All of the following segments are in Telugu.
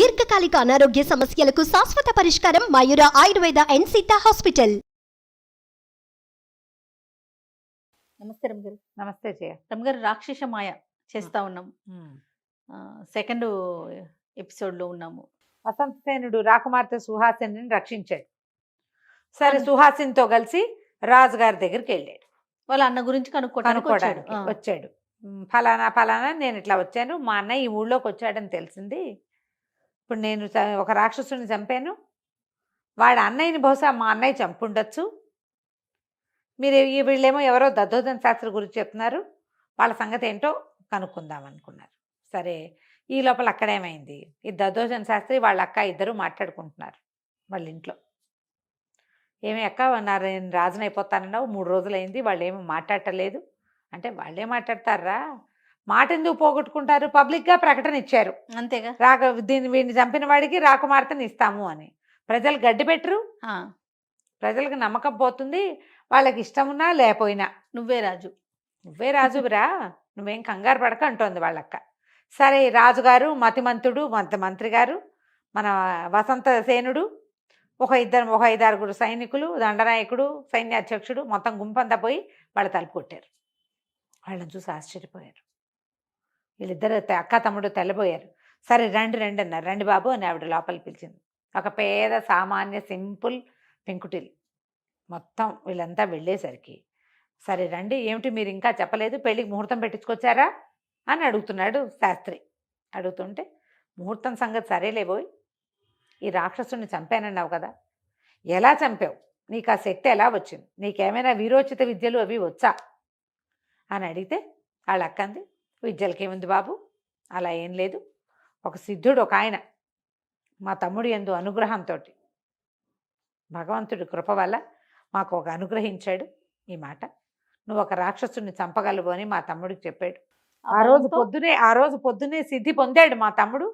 దీర్ఘకాలిక అనారోగ్య సమస్యలకు శాశ్వత పరిష్కారం మయూర ఆయుర్వేద అండ్ సిద్ధ హాస్పిటల్. నమస్తే రమగారు. నమస్తే జయ. రమగారు, రాక్షస మాయ చేస్తా ఉన్నాం. సెకండ్ ఎపిసోడ్లో ఉన్నాము. వసంతసేనుడు రాకుమార్తె సుహాసిని రక్షించాడు. సరే, సుహాసినితో కలిసి రాజుగారి దగ్గరికి వెళ్ళాడు. వాళ్ళ అన్న గురించి కనుక్కోవడానికి వచ్చాడు. ఫలానా ఫలానా నేను ఇట్లా వచ్చాను, మా అన్నయ్య ఈ ఊళ్ళోకి వచ్చాడని తెలిసింది. ఇప్పుడు నేను ఒక రాక్షసుని చంపాను, వాడి అన్నయ్యని బహుశా మా అన్నయ్య చంపుండొచ్చు. మీరు వీళ్ళేమో ఎవరో దద్దోజన శాస్త్రి గురించి చెప్తున్నారు, వాళ్ళ సంగతి ఏంటో కనుక్కుందాం అనుకున్నారు. సరే, ఈ లోపల అక్కడేమైంది, ఈ దద్దోజన శాస్త్రి వాళ్ళ అక్క ఇద్దరు మాట్లాడుకుంటున్నారు వాళ్ళ ఇంట్లో. ఏమి అక్క, నేను రాజుని అయిపోతానన్నావు, 3 రోజులైంది, వాళ్ళు ఏమి మాట్లాడటలేదు అంటే, వాళ్ళే మాట్లాడతారా, మాట ఎందుకు పోగొట్టుకుంటారు, పబ్లిక్గా ప్రకటన ఇచ్చారు అంతేగా, వీడిని చంపిన వాడికి రాకుమార్తెని ఇస్తాము అని. ప్రజలు గడ్డి పెట్టరు, ప్రజలకు నమ్మకం పోతుంది, వాళ్ళకి ఇష్టం ఉన్నా లేకపోయినా. నువ్వే రాజురా, నువ్వేం కంగారు పడక అంటోంది వాళ్ళక్క. సరే, రాజుగారు మతిమంతుడు, మంత్రి గారు, మన వసంతసేనుడు, ఒక 5-6 సైనికులు, దండనాయకుడు, సైన్యాధ్యక్షుడు, మొత్తం గుంపంతా పోయి వాళ్ళ తలుపు కొట్టారు. వాళ్ళని చూసి ఆశ్చర్యపోయారు. వీళ్ళిద్దరు అక్క తమ్ముడు తెల్లబోయారు. సరే రండి అన్నారు. రండి బాబు అని ఆవిడ లోపలికి పిలిచింది. ఒక పేద సామాన్య సింపుల్ పెంకుటిల్. మొత్తం వీళ్ళంతా వెళ్ళేసరికి, సరే రండి, ఏమిటి మీరు ఇంకా చెప్పలేదు, పెళ్ళికి ముహూర్తం పెట్టించుకొచ్చారా అని అడుగుతున్నాడు శాస్త్రి. అడుగుతుంటే, ముహూర్తం సంగతి సరేలేబోయ్, ఈ రాక్షసుని చంపానన్నావు కదా, ఎలా చంపావు, నీకు ఆ శక్తి ఎలా వచ్చింది, నీకేమైనా వీరోచిత విద్యలు అవి వచ్చా అని అడిగితే, వాళ్ళ అక్కంది, విద్యలకేముంది బాబు, అలా ఏం లేదు, ఒక సిద్ధుడు ఒక ఆయన మా తమ్ముడు యందు అనుగ్రహంతో, భగవంతుడి కృప వల్ల మాకు ఒక అనుగ్రహించాడు ఈ మాట, నువ్వు ఒక రాక్షసుని చంపగలవు అని మా తమ్ముడికి చెప్పాడు. ఆ రోజు పొద్దునే సిద్ధి పొందాడు మా తమ్ముడు.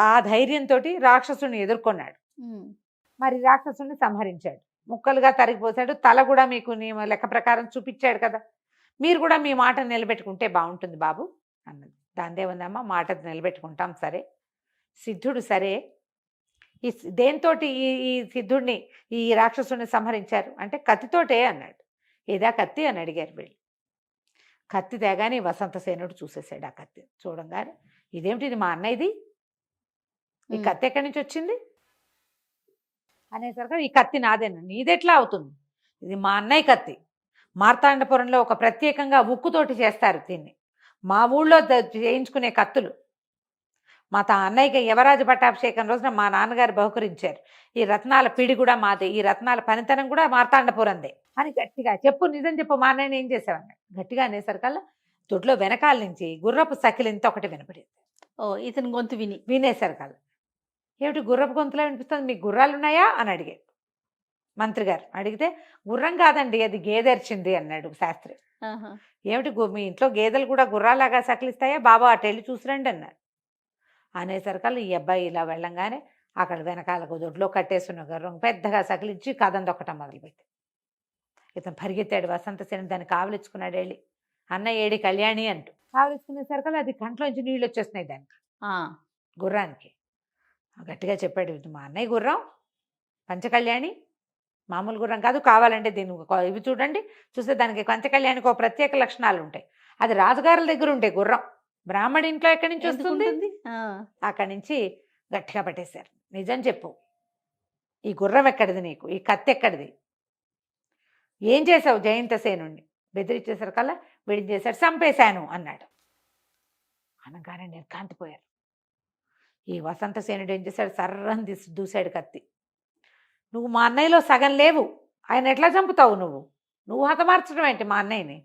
ఆ ధైర్యంతో రాక్షసుని ఎదుర్కొన్నాడు. మరి రాక్షసుని సంహరించాడు, ముక్కలుగా తరిగిపోసాడు. తల కూడా మీకు లెక్క ప్రకారం చూపించాడు కదా, మీరు కూడా మీ మాట నిలబెట్టుకుంటే బాగుంటుంది బాబు అన్నది. దాందే ఉందమ్మా, మాట నిలబెట్టుకుంటాం. సరే, సిద్ధుడు సరే, ఈ దేంతో ఈ సిద్ధుడిని ఈ రాక్షసుని సంహరించారు అంటే, కత్తితోటే అన్నాడు. ఏదా కత్తి అని అడిగారు వీళ్ళు. కత్తి తేగానే వసంతసేనుడు చూసేసాడు. ఆ కత్తి చూడంగానే, ఇదేమిటి, ఇది మా అన్నయ్యది, ఈ కత్తి ఎక్కడి నుంచి వచ్చింది అనేసరికి, ఈ కత్తి నాదేనా, నీదెట్లా అవుతుంది, ఇది మా అన్నయ్య కత్తి, మార్తాండపురంలో ఒక ప్రత్యేకంగా ఉక్కుతోటి చేస్తారు దీన్ని, మా ఊళ్ళో చేయించుకునే కత్తులు, మా అన్నయ్యకి యువరాజు పట్టాభిషేకం రోజున మా నాన్నగారు బహుకరించారు, ఈ రత్నాల పిడి కూడా మాదే, ఈ రత్నాల పనితనం కూడా మార్తాండపురందే అని గట్టిగా చెప్పు, నిజం చెప్పు, మా అన్నయ్యని ఏం చేసావన్నాడు. గట్టిగా అనేసరికల్లా దొడ్లో వెనకాల నుంచి గుర్రపు సకిలింత ఒకటి వినపడింది. ఇతని గొంతు వినేసరికల్లా, ఏమిటి గుర్రపు గొంతులో వినిపిస్తుంది, మీకు గుర్రాలు ఉన్నాయా అని అడిగాడు మంత్రి గారు. అడిగితే, గుర్రం కాదండి, అది గేదెర్చింది అన్నాడు శాస్త్రి. ఏమిటి, మీ ఇంట్లో గేదెలు కూడా గుర్రాలాగా సకిలిస్తాయా బాబా, అటు వెళ్ళి చూసిరండి అన్నారు. అనేసరికల్లా ఈ అబ్బాయి ఇలా వెళ్ళంగానే అక్కడ వెనకాలకు దొడ్లో కట్టేస్తున్న గుర్రం పెద్దగా సకిలించి కథం దొక్కటం మొదలుపెట్టి, ఇతను పరిగెత్తాడు. వసంతసేనుడు దాన్ని కావలించుకున్నాడు. వెళ్ళి, అన్నయ్య ఏడి కళ్యాణి అంటూ కావలించుకునేసరికల్లా అది కంట్లోంచి నీళ్ళు వచ్చేస్తున్నాయి దానికి, గుర్రానికి. గట్టిగా చెప్పాడు, మా అన్నయ్య గుర్రం పంచకళ్యాణి, మామూలు గుర్రం కాదు, కావాలంటే దీన్ని ఇవి చూడండి, చూస్తే దానికి పంచకళ్యాణికి ఒక ప్రత్యేక లక్షణాలు ఉంటాయి, అది రాజుగారుల దగ్గర ఉంటే గుర్రం, బ్రాహ్మడి ఇంట్లో ఎక్కడి నుంచి వస్తుంది. అక్కడి నుంచి గట్టిగా పట్టేశారు. నిజం చెప్పు, ఈ గుర్రం ఎక్కడిది, నీకు ఈ కత్తి ఎక్కడిది, ఏం చేసావు జయంతసేనుణ్ణి బెదిరించేసరికల్లా వీడిని చేశాడు, చంపేశాను అన్నాడు. అనగానే నిర్కాంతిపోయారు. ఈ వసంతసేనుడు ఏం చేశాడు, సర్రం దూశాడు కత్తి. నువ్వు మా అన్నయ్యలో సగం లేవు, ఆయన ఎట్లా చంపుతావు, నువ్వు హతమార్చడం ఏంటి మా అన్నయ్యని,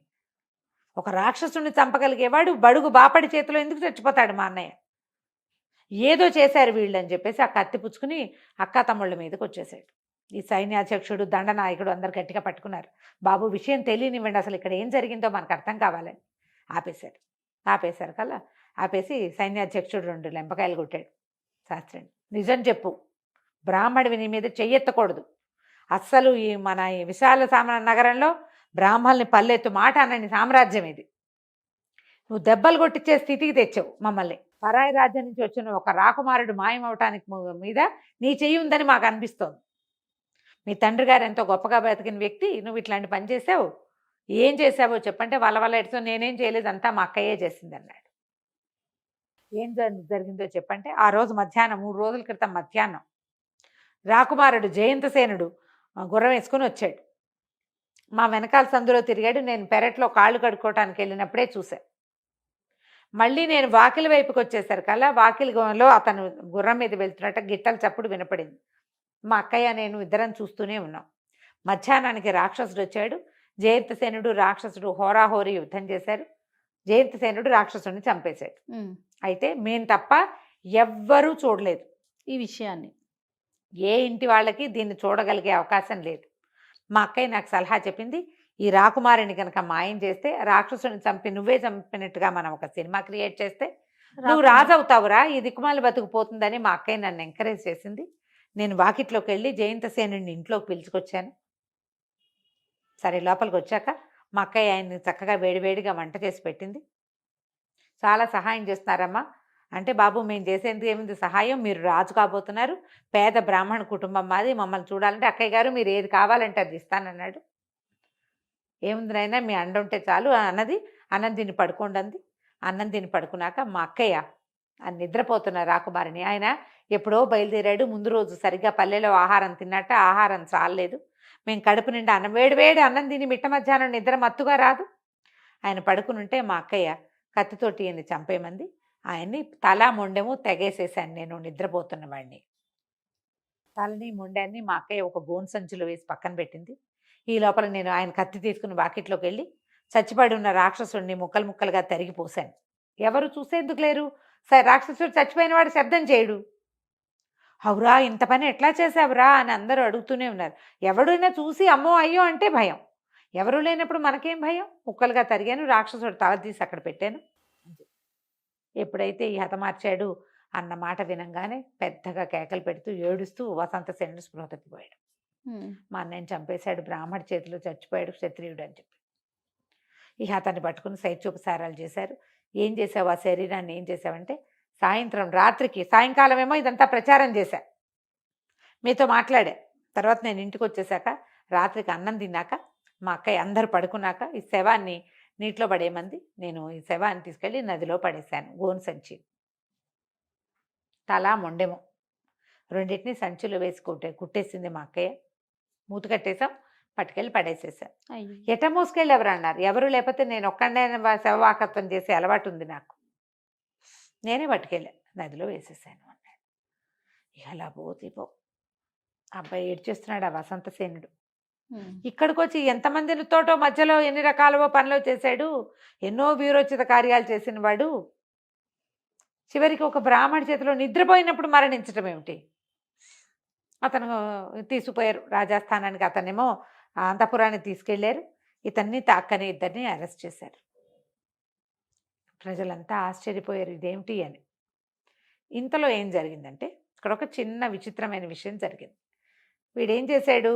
ఒక రాక్షసుని చంపగలిగేవాడు బడుగు బాపడి చేతిలో ఎందుకు చచ్చిపోతాడు మా అన్నయ్య, ఏదో చేశారు వీళ్ళు అని చెప్పేసి ఆ కత్తి పుచ్చుకుని అక్క తమ్ముళ్ళ మీదకి వచ్చేసాడు. ఈ సైన్యాధ్యక్షుడు, దండనాయకుడు అందరు గట్టిగా పట్టుకున్నారు. బాబు, విషయం తెలియనివ్వండి, అసలు ఇక్కడ ఏం జరిగిందో మనకు అర్థం కావాలని ఆపేశారు కల్లా ఆపేసి సైన్యాధ్యక్షుడు 2 లెంపకాయలు కొట్టాడు. శాస్త్రిని, నిజం చెప్పు, బ్రాహ్మడివి నీ మీద చెయ్యెత్తకూడదు, అస్సలు ఈ మన విశాల నగరంలో బ్రాహ్మల్ని పల్లెత్తు మాట అన్నని సామ్రాజ్యం ఇది, నువ్వు దెబ్బలు కొట్టించే స్థితికి తెచ్చావు మమ్మల్ని, పరాయి రాజ్యం నుంచి వచ్చిన ఒక రాకుమారుడు మాయమవటానికి మీద నీ చెయ్యి ఉందని మాకు అనిపిస్తోంది. మీ తండ్రి గారు ఎంతో గొప్పగా బతికిన వ్యక్తి, నువ్వు ఇట్లాంటి పని చేసావు, ఏం చేసావో చెప్పంటే వల్ల ఎడుతో నేనేం చేయలేదు, అంతా మా అక్కయ్యే చేసింది అన్నాడు. ఏం జరిగిందో చెప్పంటే ఆ రోజు మధ్యాహ్నం 3 రోజుల క్రితం మధ్యాహ్నం రాకుమారుడు జయంతసేనుడు గుర్రం వేసుకుని వచ్చాడు. మా వెనకాల సందులో తిరిగాడు. నేను పెరట్లో కాళ్ళు కడుక్కోవటానికి వెళ్ళినప్పుడే చూశాను. మళ్ళీ నేను వాకిలి వైపుకి వచ్చేసరికల్లా వాకిలిలో అతను గుర్రం మీద వెళ్తున్నట్టు గిట్టల చప్పుడు వినపడింది. మా అక్కయ్య నేను ఇద్దరం చూస్తూనే ఉన్నాం. మధ్యాహ్నానికి రాక్షసుడు వచ్చాడు. జయంతసేనుడు రాక్షసుడు హోరాహోరీ యుద్ధం చేశారు. జయంతసేనుడు రాక్షసుడిని చంపేశాడు. అయితే మేము తప్ప ఎవ్వరూ చూడలేదు ఈ విషయాన్ని. ఏ ఇంటి వాళ్ళకి దీన్ని చూడగలిగే అవకాశం లేదు. మా అక్కయ్య నాకు సలహా చెప్పింది, ఈ రాకుమారిని కనుక మాయం చేస్తే, రాక్షసుని చంపి నువ్వే చంపినట్టుగా మనం ఒక సినిమా క్రియేట్ చేస్తే నువ్వు రాజు అవుతావురా, ఈ దిక్కుమాలి బతుకుపోతుందని మా అక్కయ్య నన్ను ఎంకరేజ్ చేసింది. నేను వాకిట్లోకి వెళ్ళి జయంతసేనుడిని ఇంట్లోకి పిలుచుకొచ్చాను. సరే లోపలికి వచ్చాక మా అక్కయ్య ఆయన్ని చక్కగా వేడివేడిగా వంట చేసి పెట్టింది. చాలా సహాయం చేస్తున్నారమ్మా అంటే, బాబు మేము చేసేందుకు ఏముంది సహాయం, మీరు రాజు కాబోతున్నారు, పేద బ్రాహ్మణ కుటుంబం మాది, మమ్మల్ని చూడాలంటే అక్కయ్య గారు మీరు ఏది కావాలంటే అది ఇస్తానన్నాడు. ఏముంది నాయనా మీ అండ ఉంటే చాలు అన్నది. అన్నం తిని పడుకోండి అంది. అన్నం తిని పడుకున్నాక మా అక్కయ్య నిద్రపోతున్న రాకుమారిని, ఆయన ఎప్పుడో బయలుదేరాడు, ముందు రోజు సరిగ్గా పల్లెలో ఆహారం తిన్నట్ట ఆహారం చాలలేదు, మేము కడుపు నిండా అన్నం వేడి అన్నం తిని మిట్ట మధ్యాహ్నం నిద్ర మత్తుగా రాదు. ఆయన పడుకునుంటే మా అక్కయ్య కత్తితోటి ఈయన్ని చంపేమంది. ఆయన్ని తల మొండెము తెగేసేసాను నేను నిద్రపోతున్న వాడిని. తలని మొండాన్ని మా అక్కయ్య ఒక గోను సంచులో వేసి పక్కన పెట్టింది. ఈ లోపల నేను ఆయన కత్తి తీసుకుని వాకిట్లోకి వెళ్ళి చచ్చిపడి ఉన్న రాక్షసుడిని ముక్కలు ముక్కలుగా తరిగిపోసాను. ఎవరు చూసేందుకు లేరు. సరే రాక్షసుడు చచ్చిపోయిన వాడు శబ్దం చేయడు. అవురా ఇంత పని ఎట్లా చేసావురా అని అందరూ అడుగుతూనే ఉన్నారు. ఎవడైనా చూసి అమ్మో అయ్యో అంటే భయం. ఎవరు లేనప్పుడు మనకేం భయం. ముక్కలుగా తరిగాను, రాక్షసుడు తల తీసి అక్కడ పెట్టాను. ఎప్పుడైతే ఈ హతమార్చాడు అన్న మాట వినంగానే పెద్దగా కేకలు పెడుతూ ఏడుస్తూ వసంతసేనుడు స్పృహ తప్పిపోయాడు. మా అన్నయ్యని చంపేశాడు, బ్రాహ్మణ చేతిలో చచ్చిపోయాడు క్షత్రియుడు అని చెప్పి ఇక అతన్ని పట్టుకుని సైచూపసారాలు చేశారు. ఏం చేసావు ఆ శరీరాన్ని, ఏం చేసావంటే సాయంకాలం ఏమో ఇదంతా ప్రచారం చేశా, మీతో మాట్లాడా. తర్వాత నేను ఇంటికి వచ్చేసాక రాత్రికి అన్నం తిన్నాక మా అక్కయ్య అందరు పడుకున్నాక ఈ శవాన్ని నీటిలో పడేయమంది. నేను ఈ శవాన్ని తీసుకెళ్ళి నదిలో పడేశాను. గోను సంచి, తల మొండెము రెండింటిని సంచిలో వేసి కుట్టేసింది మా అక్కయ్య. మూత కట్టేసాం, పట్టుకెళ్ళి పడేసేసాను. ఎట మోసుకెళ్ళి ఎవరు అన్నారు. ఎవరు లేకపోతే నేను ఒక్కడే శవవాకత్వం చేసే అలవాటు ఉంది నాకు, నేనే పట్టుకెళ్ళా నదిలో వేసేసాను అన్నాడు. ఇక అలా పో అబ్బాయి ఏడ్చేస్తున్నాడు ఆ వసంతసేనుడు. ఇక్కడికి వచ్చి ఎంతమందితోటో మధ్యలో ఎన్ని రకాలవో పనులు చేశాడు, ఎన్నో వీరోచిత కార్యాలు చేసిన వాడు చివరికి ఒక బ్రాహ్మణ చేతిలో నిద్రపోయినప్పుడు మరణించటం ఏమిటి. అతను తీసుకుపోయారు రాజస్థానానికి, అతనేమో అంతఃపురానికి తీసుకెళ్లారు. ఇతన్ని అక్కని ఇద్దరిని అరెస్ట్ చేశారు. ప్రజలంతా ఆశ్చర్యపోయారు ఇదేమిటి అని. ఇంతలో ఏం జరిగిందంటే ఇక్కడ ఒక చిన్న విచిత్రమైన విషయం జరిగింది. వీడేం చేశాడు,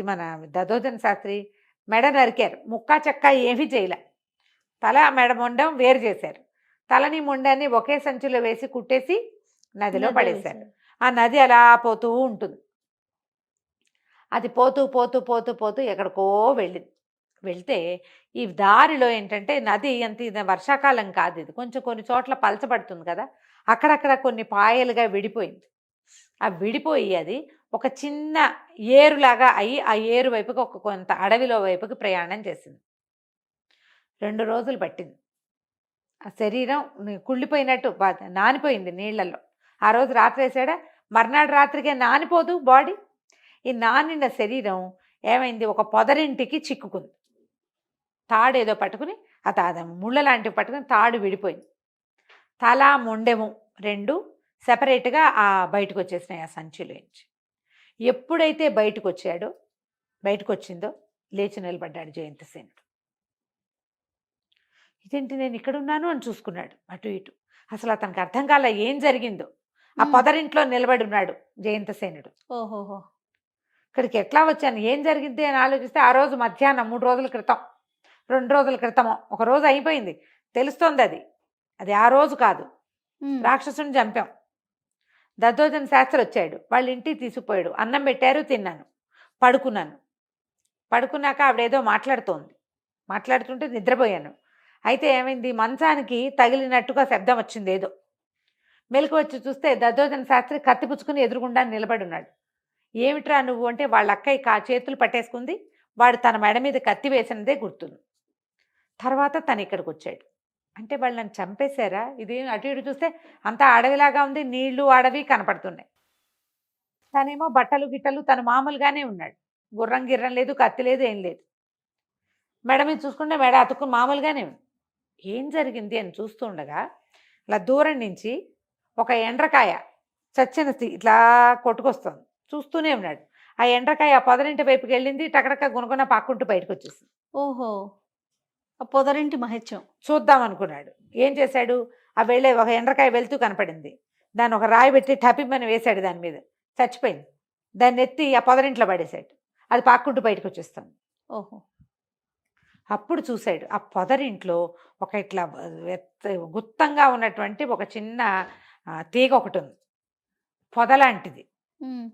మన దధోజన శాస్త్రి మెడ నరికారు, ముక్కా చెక్క ఏమీ చేయలే, తల మెడ మొండం వేరు చేశారు. తలని మొండాన్ని ఒకే సంచిలో వేసి కుట్టేసి నదిలో పడేశారు. ఆ నది అలా పోతూ ఉంటుంది. అది పోతూ పోతూ పోతూ పోతూ ఎక్కడికో వెళ్ళింది. వెళ్తే ఈ దారిలో ఏంటంటే నది అంత వర్షాకాలం కాదు ఇది, కొంచెం కొన్ని చోట్ల పలచబడుతుంది కదా, అక్కడక్కడ కొన్ని పాయలుగా విడిపోయింది. ఆ విడిపోయి అది ఒక చిన్న ఏరులాగా అయ్యి ఆ ఏరు వైపుకి ఒక కొంత అడవిలో వైపుకి ప్రయాణం చేసింది. 2 రోజులు పట్టింది. ఆ శరీరం కుళ్ళిపోయినట్టు నానిపోయింది నీళ్లలో. ఆ రోజు రాత్రి వేసాడా, మర్నాడు రాత్రికే నానిపోదు బాడీ. ఈ నానిన శరీరం ఏమైంది, ఒక పొదరింటికి చిక్కుకుంది. తాడేదో పట్టుకుని అది ముళ్ళ లాంటివి పట్టుకుని తాడు విడిపోయింది. తల మొండెము 2 సెపరేట్గా బయటకు వచ్చేసినాయి ఆ సంచిలోంచి. ఎప్పుడైతే బయటకు వచ్చిందో లేచి నిలబడ్డాడు జయంతసేనుడు. ఇదేంటి నేను ఇక్కడ ఉన్నాను అని చూసుకున్నాడు అటు ఇటు. అసలు అతనికి అర్థం కాల ఏం జరిగిందో. ఆ పొదరింట్లో నిలబడి ఉన్నాడు జయంతసేనుడు. ఓహోహో, ఇక్కడికి ఎట్లా వచ్చాను, ఏం జరిగింది అని ఆలోచిస్తే ఆ రోజు మధ్యాహ్నం 3 రోజుల క్రితం, 2 రోజుల క్రితమో, ఒక రోజు అయిపోయింది తెలుస్తోంది. అది ఆ రోజు కాదు, ఉమ్. రాక్షసుని చంపాం. దద్దోజన శాస్త్రి వచ్చాడు, వాళ్ళ ఇంటికి తీసుకుపోయాడు, అన్నం పెట్టారు, తిన్నాను, పడుకున్నాను. పడుకున్నాక ఆవిడేదో మాట్లాడుతుంటే నిద్రపోయాను. అయితే ఏమైంది, మంచానికి తగిలినట్టుగా శబ్దం వచ్చింది ఏదో. మెలకు వచ్చి చూస్తే దద్దోజన శాస్త్రి కత్తి పుచ్చుకుని ఎదురుగుండా నిలబడి ఉన్నాడు. ఏమిట్రా నువ్వు అంటే, వాళ్ళ అక్కయ్య చేతులు పట్టేసుకుంది, వాడు తన మెడ మీద కత్తి వేసినదే గుర్తుంది. తర్వాత తను ఇక్కడికి వచ్చాడు. అంటే వాళ్ళు నన్ను చంపేశారా? ఇది అటు ఇటు చూస్తే అంతా అడవిలాగా ఉంది, నీళ్లు అడవి కనపడుతున్నాయి. తనేమో బట్టలు గిట్టలు తను మామూలుగానే ఉన్నాడు, గుర్రం గిర్రం లేదు, కత్తి లేదు, ఏం లేదు. మెడ మీద చూసుకుంటే మెడ అతుక్కుని మామూలుగానే ఉంది. ఏం జరిగింది అని చూస్తూ ఉండగా ఇలా దూరం నుంచి ఒక ఎండ్రకాయ చచ్చిన ఇట్లా కొట్టుకొస్తుంది. చూస్తూనే ఉన్నాడు. ఆ ఎండ్రకాయ ఆ పొదరింటి వైపుకి వెళ్ళింది, టకటక గుణగుణ పాక్కుంటూ బయటకు వచ్చేసింది. ఓహో, ఆ పొదరింటి మహత్యం. చూద్దాం అనుకున్నాడు. ఏం చేశాడు, ఆ వెళ్ళే ఒక ఎండ్రకాయ వెళ్తూ కనపడింది, దాన్ని ఒక రాయి పెట్టి టపిమ్మని వేశాడు, దాని మీద చచ్చిపోయింది. దాన్ని ఎత్తి ఆ పొదరింట్లో పడేశాడు, అది పాక్కుంటూ బయటకు వచ్చేస్తుంది. ఓహో. అప్పుడు చూశాడు, ఆ పొదరింట్లో ఒక ఇట్లా గుత్తంగా ఉన్నటువంటి ఒక చిన్న తీగ ఒకటి ఉంది, పొదలాంటిది. ఉమ్.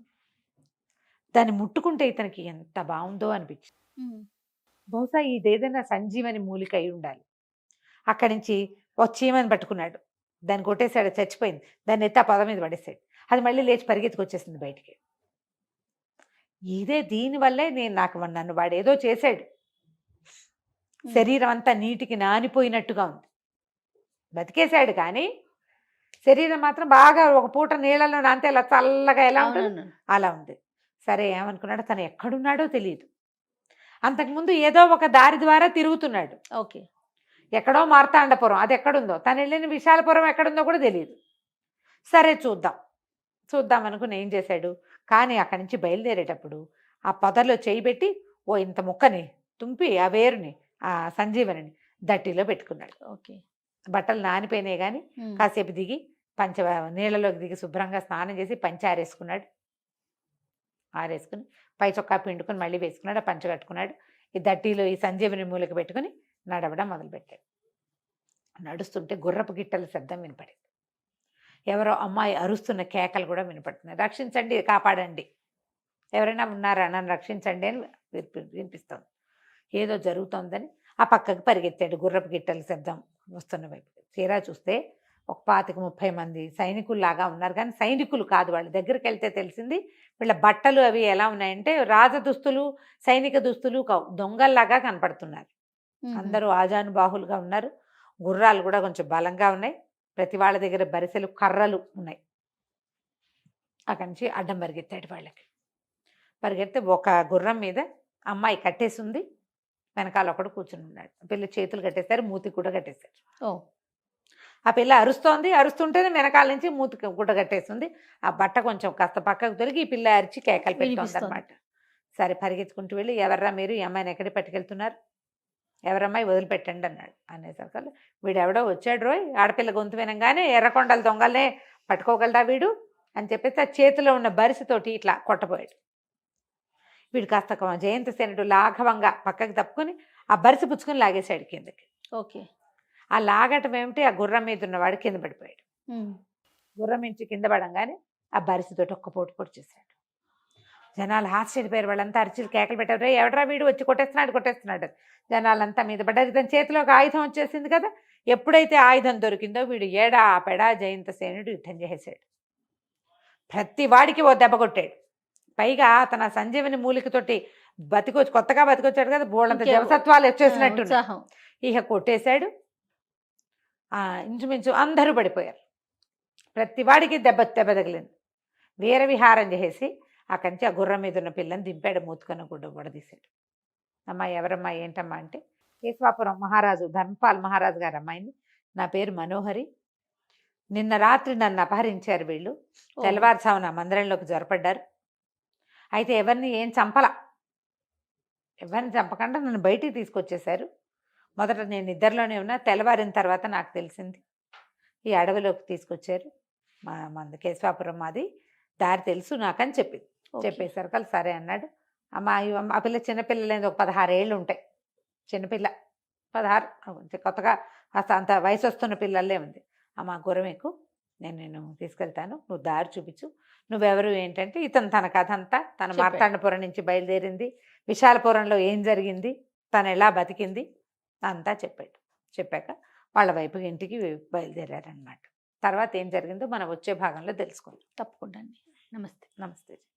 దాన్ని ముట్టుకుంటే ఇతనికి ఎంత బాగుందో అనిపించింది. ఉమ్. బహుశా ఇదేదైనా సంజీవని మూలిక అయి ఉండాలి. అక్కడి నుంచి ఒక చీమని పట్టుకున్నాడు, దాన్ని కొట్టేశాడు, చచ్చిపోయింది. దాన్ని ఎత్తి ఆ పొద మీద పడేశాడు, అది మళ్ళీ లేచి పరిగెత్తుకొచ్చేసింది బయటికి. ఇదే దీనివల్లే నన్ను వాడు ఏదో చేశాడు. శరీరం అంతా నీటికి నానిపోయినట్టుగా ఉంది, బతికేశాడు కానీ శరీరం మాత్రం బాగా ఒక పూట నీళ్ళలో నానితే అలా చల్లగా ఎలా ఉంటుంది అలా ఉంది. సరే ఏమనుకున్నాడు, తను ఎక్కడున్నాడో తెలియదు. అంతకుముందు ఏదో ఒక దారి ద్వారా తిరుగుతున్నాడు. ఓకే. ఎక్కడో మార్తాండపురం, అది ఎక్కడుందో, తను వెళ్ళిన విశాలపురం ఎక్కడుందో కూడా తెలియదు. సరే చూద్దాం అనుకుని ఏం చేశాడు, కానీ అక్కడి నుంచి బయలుదేరేటప్పుడు ఆ పొదలో చేయి పెట్టి ఓ ఇంత ముక్కని తుంపి ఆ వేరుని ఆ సంజీవనిని దట్టిలో పెట్టుకున్నాడు. ఓకే. బట్టలు నానిపోయినాయి కానీ కాసేపు దిగి నీళ్ళలోకి దిగి శుభ్రంగా స్నానం చేసి పంచె ఆరేసుకుని పై చొక్కా పిండుకొని మళ్ళీ వేసుకున్నాడు, ఆ పంచె కట్టుకున్నాడు. ఈ దట్టిలో ఈ సంజీవని మూలకి పెట్టుకుని నడవడం మొదలుపెట్టాడు. నడుస్తుంటే గుర్రపు గిట్టల శబ్దం వినపడింది. ఎవరో అమ్మాయి అరుస్తున్న కేకలు కూడా వినపడుతున్నాయి. రక్షించండి, కాపాడండి, ఎవరైనా ఉన్నారా, నన్ను రక్షించండి అని వినిపిస్తుంది. ఏదో జరుగుతోందని ఆ పక్కకి పరిగెత్తాడు, గుర్రపు గిట్టల శబ్దం వస్తున్న వైపు. తీరా చూస్తే ఒక 25-30 మంది సైనికుల్లాగా ఉన్నారు, కానీ సైనికులు కాదు. వాళ్ళ దగ్గరికి వెళ్తే తెలిసింది వీళ్ళ బట్టలు అవి ఎలా ఉన్నాయంటే రాజదుస్తులు, సైనిక దుస్తులు దొంగల్లాగా కనపడుతున్నారు. అందరూ ఆజానుబాహులుగా ఉన్నారు. గుర్రాలు కూడా కొంచెం బలంగా ఉన్నాయి. ప్రతి వాళ్ళ దగ్గర బరిసెలు, కర్రలు ఉన్నాయి. అక్కడి నుంచి అడ్డం పరిగెత్తాడు వాళ్ళకి. పరిగెత్తే ఒక గుర్రం మీద అమ్మాయి కట్టేసి ఉంది, వెనకాల ఒకడు కూర్చుని ఉన్నాడు. పిల్ల చేతులు కట్టేశారు, మూతి కూడా కట్టేశారు. ఆ పిల్ల అరుస్తుంటేనే వెనకాల నుంచి మూతి గుడ్డ కట్టేస్తుంది. ఆ బట్ట కొంచెం కాస్త పక్కకు తొలగి ఈ పిల్ల అరిచి కేకలు పెడుతుంది అనమాట. సరే పరిగెత్తుకుంటూ వెళ్ళి, ఎవర్రా మీరు, ఈ అమ్మాయిని ఎక్కడికి పట్టుకెళ్తున్నారు, ఎవరమ్మాయి వదిలిపెట్టండి అన్నాడు. అనేసరికి వీడెవడో వచ్చాడు రోయ్, ఆడపిల్ల గొంతు వినంగానే ఎర్రకొండల దొంగలనే పట్టుకోగలరా వీడు అని చెప్పేసి ఆ చేతిలో ఉన్న బరిసితోటి ఇట్లా కొట్టబోయాడు. వీడు కాస్త జయంతసేనుడు లాఘవంగా పక్కకి తప్పుకొని ఆ బరిసి పుచ్చుకొని లాగేశాడు కిందకి. ఓకే. ఆ లాగటం ఏమిటి, ఆ గుర్రం మీద ఉన్నవాడు కింద పడిపోయాడు. గుర్రం నుంచి కింద పడంగానే ఆ బరిసితోటి ఒక్క పోటు చేశాడు. జనాలు ఆశ్చర్యపోయారు, వాళ్ళంతా అరిచిలు కేకలు పెట్టారు, ఎవడరా వీడు వచ్చి కొట్టేస్తున్నాడు. జనాలంతా మీద పడ్డారు. ఇతని చేతిలో ఒక ఆయుధం వచ్చేసింది కదా. ఎప్పుడైతే ఆయుధం దొరికిందో వీడు ఏడా పెడా జయంతసేనుడు యుద్ధం చేసేసాడు. ప్రతి వాడికి ఓ దెబ్బ కొట్టాడు. పైగా తన సంజీవని మూలికతోటి కొత్తగా బతికొచ్చాడు కదా, బోళ్ళంత జవసత్వాలు వచ్చేసినట్టు ఇక కొట్టేశాడు. ఇంచుమించు అందరూ పడిపోయారు. ప్రతి వాడికి దెబ్బ తగిలింది. వీర విహారం చేసి అక్కడి నుంచి ఆ గుర్రం మీద ఉన్న పిల్లని దింపాడు, మూతుకన్న గుడ్డ కూడా తీశాడు. అమ్మాయి ఎవరమ్మా ఏంటమ్మా అంటే, కేశవాపురం మహారాజు ధర్మపాల్ మహారాజు గారు అమ్మాయిని, నా పేరు మనోహరి, నిన్న రాత్రి నన్ను అపహరించారు వీళ్ళు, తెల్లవారుసామున మందిరంలోకి జొరపడ్డారు. అయితే ఎవరిని చంపకుండా నన్ను బయటికి తీసుకొచ్చేశారు. మొదట నేను నిద్రలోనే ఉన్నా, తెల్లవారిన తర్వాత నాకు తెలిసింది ఈ అడవిలోకి తీసుకొచ్చారు. మంది కేశవాపురం మాది, దారి తెలుసు నాకని చెప్పేసరికి సరే అన్నాడు. ఆ పిల్ల చిన్నపిల్లలేదు, ఒక 16 ఏళ్ళు ఉంటాయి. చిన్నపిల్ల 16, కొత్తగా అంత వయసు వస్తున్న పిల్లలే ఉంది. అమ్మ గుర్రం ఎక్కు, నేను తీసుకెళ్తాను, నువ్వు దారి చూపించు, నువ్వెవరు ఏంటంటే ఇతను తన కథ అంతా, తన చెప్పాడు. మార్తాండపురం నుంచి బయలుదేరింది, విశాలపురంలో ఏం జరిగింది, తను ఎలా బతికింది అంతా చెప్పాడు. చెప్పాక వాళ్ళ వైపు ఇంటికి బయలుదేరారనమాట. తర్వాత ఏం జరిగిందో మనం వచ్చే భాగంలో తెలుసుకుందాం. తప్పకుండా అండి. నమస్తే. నమస్తే.